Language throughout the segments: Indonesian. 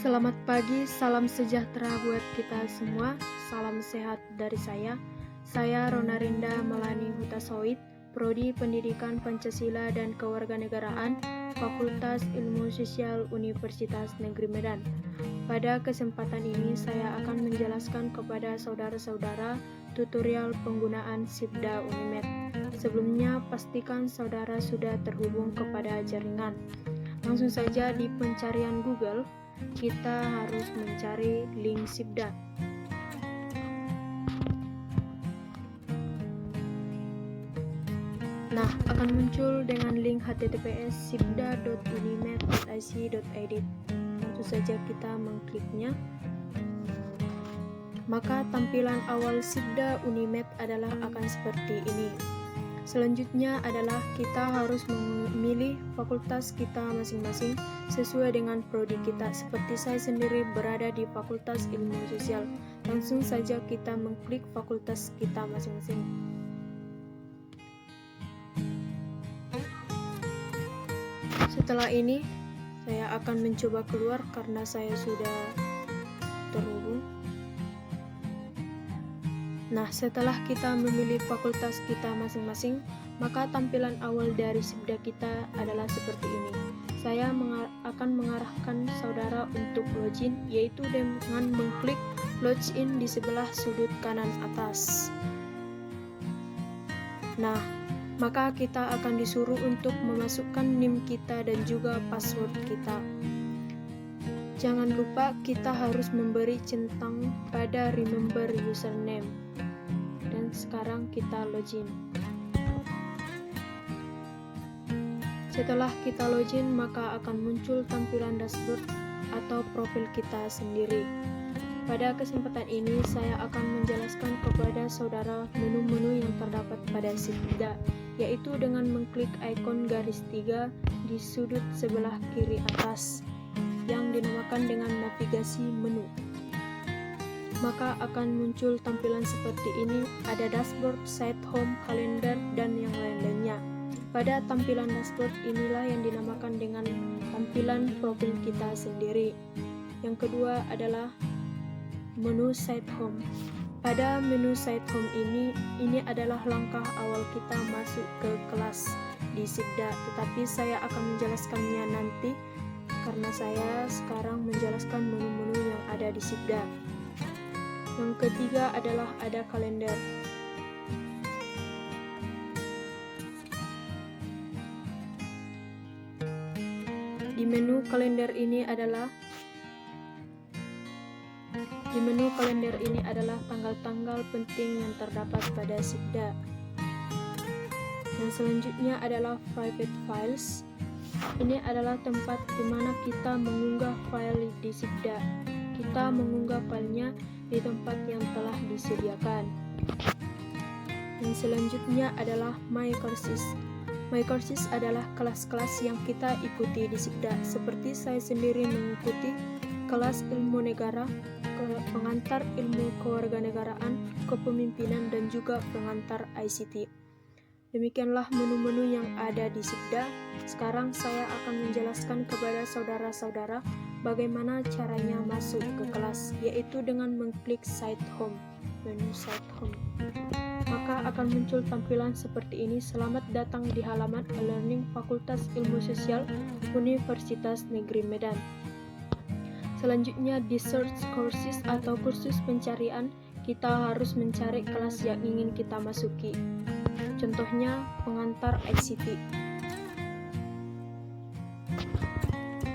Selamat pagi, salam sejahtera buat kita semua. Salam sehat dari saya. Saya Ronarinda Melani Hutasoid, Prodi Pendidikan Pancasila dan Kewarganegaraan, Fakultas Ilmu Sosial Universitas Negeri Medan. Pada kesempatan ini saya akan menjelaskan kepada saudara-saudara tutorial penggunaan Sibda Unimed. Sebelumnya pastikan saudara sudah terhubung kepada jaringan. Langsung saja di pencarian Google, kita harus mencari link Sibda. Nah, akan muncul dengan link https://sibda.unimed.ic.id. Langsung saja kita mengkliknya. Maka tampilan awal Sibda Unimed adalah akan seperti ini. Selanjutnya adalah kita harus memilih fakultas kita masing-masing sesuai dengan prodi kita. Seperti saya sendiri berada di Fakultas Ilmu Sosial. Langsung saja kita mengklik fakultas kita masing-masing. Setelah ini, saya akan mencoba keluar karena saya sudah terhubung. Nah, setelah kita memilih fakultas kita masing-masing, maka tampilan awal dari Sibda kita adalah seperti ini. Saya akan mengarahkan saudara untuk login, yaitu dengan mengklik login di sebelah sudut kanan atas. Nah, maka kita akan disuruh untuk memasukkan NIM kita dan juga password kita. Jangan lupa kita harus memberi centang pada remember username. Dan sekarang kita login. Setelah kita login, maka akan muncul tampilan dashboard atau profil kita sendiri. Pada kesempatan ini saya akan menjelaskan kepada saudara menu-menu yang terdapat pada Sibda, yaitu dengan mengklik ikon garis 3 di sudut sebelah kiri atas yang dinamakan dengan navigasi menu. Maka akan muncul tampilan seperti ini, ada dashboard, site home, kalender, dan yang lain-lainnya. Pada tampilan dashboard inilah yang dinamakan dengan tampilan profil kita sendiri. Yang kedua adalah menu site home. Pada menu site home ini adalah langkah awal kita masuk ke kelas di Sibda, tetapi saya akan menjelaskannya nanti karena saya sekarang menjelaskan menu-menu yang ada di Sibda. Yang ketiga adalah ada kalender. Di menu kalender ini adalah tanggal-tanggal penting yang terdapat pada Sibda. Yang selanjutnya adalah private files. Ini adalah tempat di mana kita mengunggah file di Sibda. Kita mengunggah filenya di tempat yang telah disediakan. Yang selanjutnya adalah My Courses. My Courses adalah kelas-kelas yang kita ikuti di Sibda. Seperti saya sendiri mengikuti kelas ilmu negara, pengantar ilmu kewarganegaraan, kepemimpinan, dan juga pengantar ICT. Demikianlah menu-menu yang ada di Sibda. Sekarang saya akan menjelaskan kepada saudara-saudara bagaimana caranya masuk ke kelas, yaitu dengan mengklik site home, menu site home. Maka akan muncul tampilan seperti ini. Selamat datang di halaman e-learning Fakultas Ilmu Sosial Universitas Negeri Medan. Selanjutnya di search courses atau kursus pencarian, kita harus mencari kelas yang ingin kita masuki. Contohnya pengantar ICT.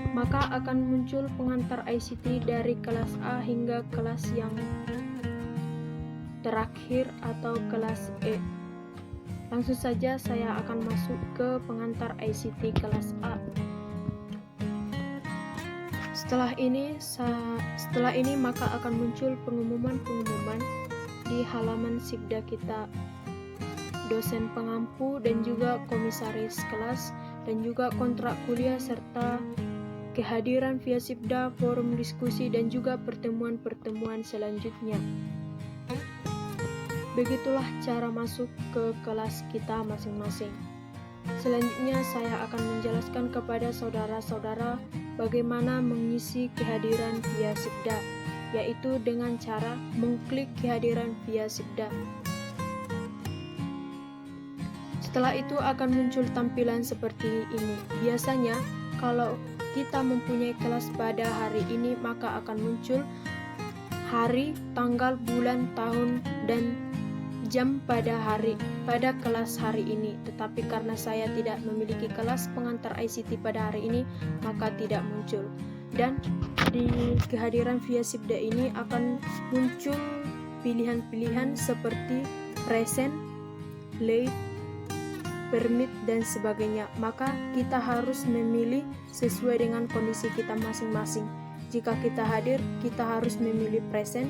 Maka akan muncul pengantar ICT dari kelas A hingga kelas yang terakhir atau kelas E. Langsung saja saya akan masuk ke pengantar ICT kelas A. Setelah ini maka akan muncul pengumuman-pengumuman di halaman Sibda kita. Dosen pengampu dan juga komisaris kelas dan juga kontrak kuliah serta kehadiran via Sibda, forum diskusi, dan juga pertemuan-pertemuan selanjutnya. Begitulah cara masuk ke kelas kita masing-masing. Selanjutnya saya akan menjelaskan kepada saudara-saudara bagaimana mengisi kehadiran via Sibda, yaitu dengan cara mengklik kehadiran via Sibda. Setelah itu akan muncul tampilan seperti ini. Biasanya kalau kita mempunyai kelas pada hari ini, maka akan muncul hari, tanggal, bulan, tahun, dan jam pada kelas hari ini. Tetapi karena saya tidak memiliki kelas pengantar ICT pada hari ini, maka tidak muncul. Dan di kehadiran via Sibda ini akan muncul pilihan-pilihan seperti present, late, permit, dan sebagainya. Maka kita harus memilih sesuai dengan kondisi kita masing-masing. Jika kita hadir, kita harus memilih present.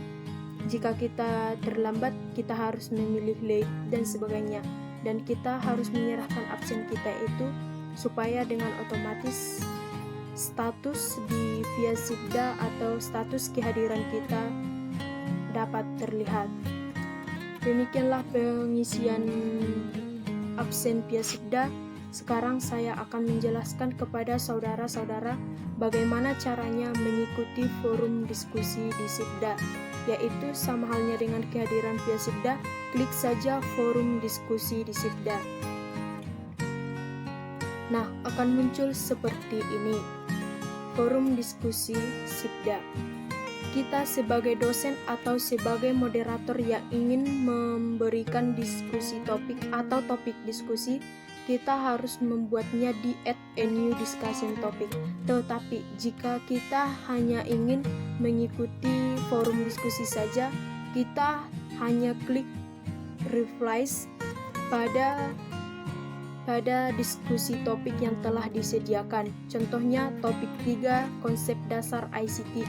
Jika kita terlambat, kita harus memilih late dan sebagainya. Dan kita harus menyerahkan absen kita itu supaya dengan otomatis status di via Sibda atau status kehadiran kita dapat terlihat. Demikianlah pengisian absen via Sibda. Sekarang saya akan menjelaskan kepada saudara-saudara bagaimana caranya mengikuti forum diskusi di Sibda, yaitu sama halnya dengan kehadiran via Sibda, klik saja forum diskusi di Sibda. Nah, akan muncul seperti ini, forum diskusi Sibda. Kita sebagai dosen atau sebagai moderator yang ingin memberikan diskusi topik atau topik diskusi, kita harus membuatnya di add a new discussion topic. Tetapi jika kita hanya ingin mengikuti forum diskusi saja, kita hanya klik replies pada diskusi topik yang telah disediakan. Contohnya topik 3 konsep dasar ICT.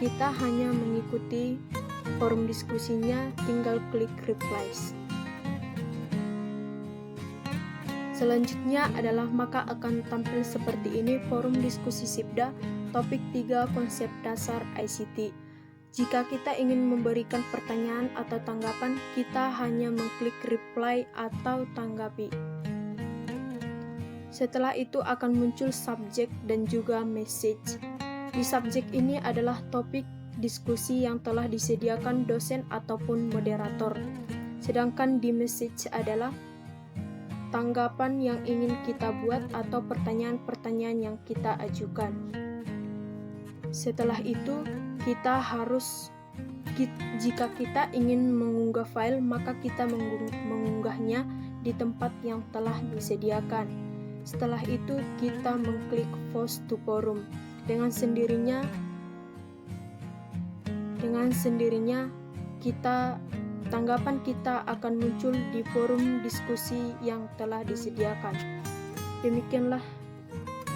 Kita hanya mengikuti forum diskusinya, tinggal klik replies. Selanjutnya adalah maka akan tampil seperti ini forum diskusi Sibda, topik 3 konsep dasar ICT. Jika kita ingin memberikan pertanyaan atau tanggapan, kita hanya mengklik reply atau tanggapi. Setelah itu akan muncul subjek dan juga message. Di subjek ini adalah topik diskusi yang telah disediakan dosen ataupun moderator. Sedangkan di message adalah tanggapan yang ingin kita buat atau pertanyaan-pertanyaan yang kita ajukan. Setelah itu kita harus, jika kita ingin mengunggah file, maka kita mengunggahnya di tempat yang telah disediakan. Setelah itu kita mengklik post to forum. Dengan sendirinya tanggapan kita akan muncul di forum diskusi yang telah disediakan. Demikianlah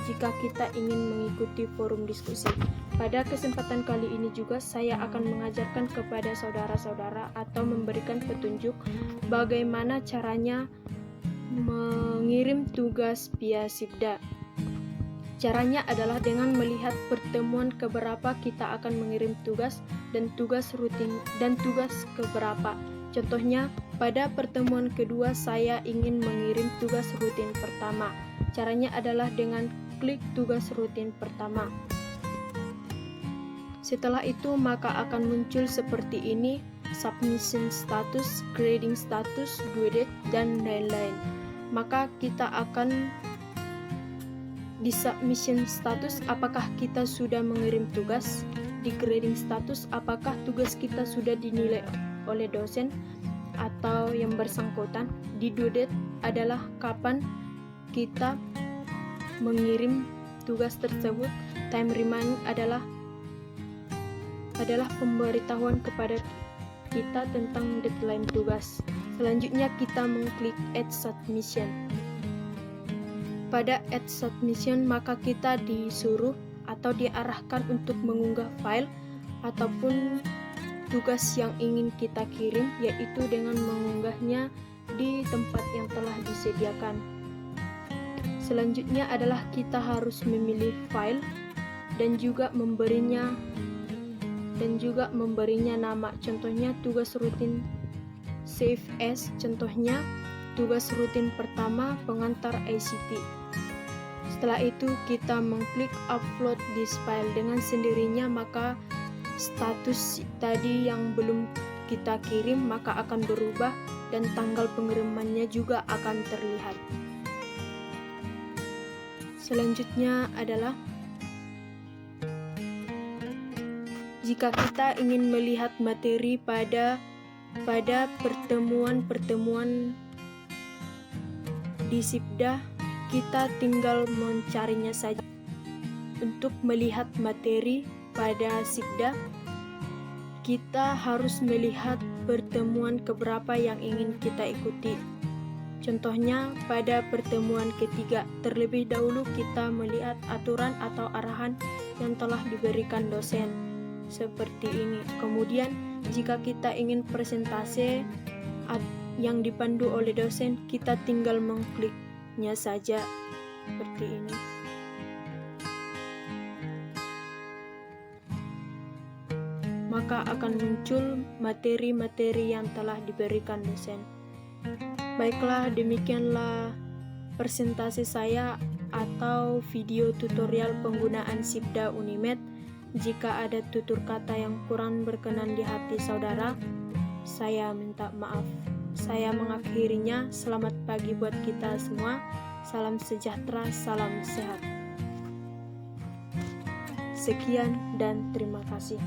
jika kita ingin mengikuti forum diskusi. Pada kesempatan kali ini juga saya akan mengajarkan kepada saudara-saudara atau memberikan petunjuk bagaimana caranya mengirim tugas via Sibda. Caranya adalah dengan melihat pertemuan keberapa kita akan mengirim tugas dan tugas rutin dan tugas keberapa. Contohnya, pada pertemuan kedua saya ingin mengirim tugas rutin pertama. Caranya adalah dengan klik tugas rutin pertama. Setelah itu maka akan muncul seperti ini, submission status, grading status, due date, dan lain-lain. Maka kita akan di submission status apakah kita sudah mengirim tugas, di grading status apakah tugas kita sudah dinilai oleh dosen atau yang bersangkutan, di due date adalah kapan kita mengirim tugas tersebut, time remind adalah pemberitahuan kepada kita tentang deadline tugas. Selanjutnya kita mengklik add submission. Pada add submission maka kita disuruh atau diarahkan untuk mengunggah file ataupun tugas yang ingin kita kirim, yaitu dengan mengunggahnya di tempat yang telah disediakan. Selanjutnya adalah kita harus memilih file dan juga memberinya nama. Contohnya tugas rutin save as, contohnya tugas rutin pertama pengantar ICT. Setelah itu kita mengklik upload this file. Dengan sendirinya maka status tadi yang belum kita kirim maka akan berubah dan tanggal pengirimannya juga akan terlihat. Selanjutnya adalah jika kita ingin melihat materi pada pertemuan-pertemuan di Sipda, kita tinggal mencarinya saja. Untuk melihat materi pada Sipda, kita harus melihat pertemuan keberapa yang ingin kita ikuti. Contohnya pada pertemuan ketiga, terlebih dahulu kita melihat aturan atau arahan yang telah diberikan dosen seperti ini. Kemudian jika kita ingin presentase yang dipandu oleh dosen, kita tinggal mengkliknya saja seperti ini. Maka akan muncul materi-materi yang telah diberikan dosen. Baiklah, demikianlah presentasi saya atau video tutorial penggunaan Sipda Unimed. Jika ada tutur kata yang kurang berkenan di hati saudara, saya minta maaf. Saya mengakhirinya. Selamat pagi buat kita semua. Salam sejahtera, salam sehat. Sekian dan terima kasih.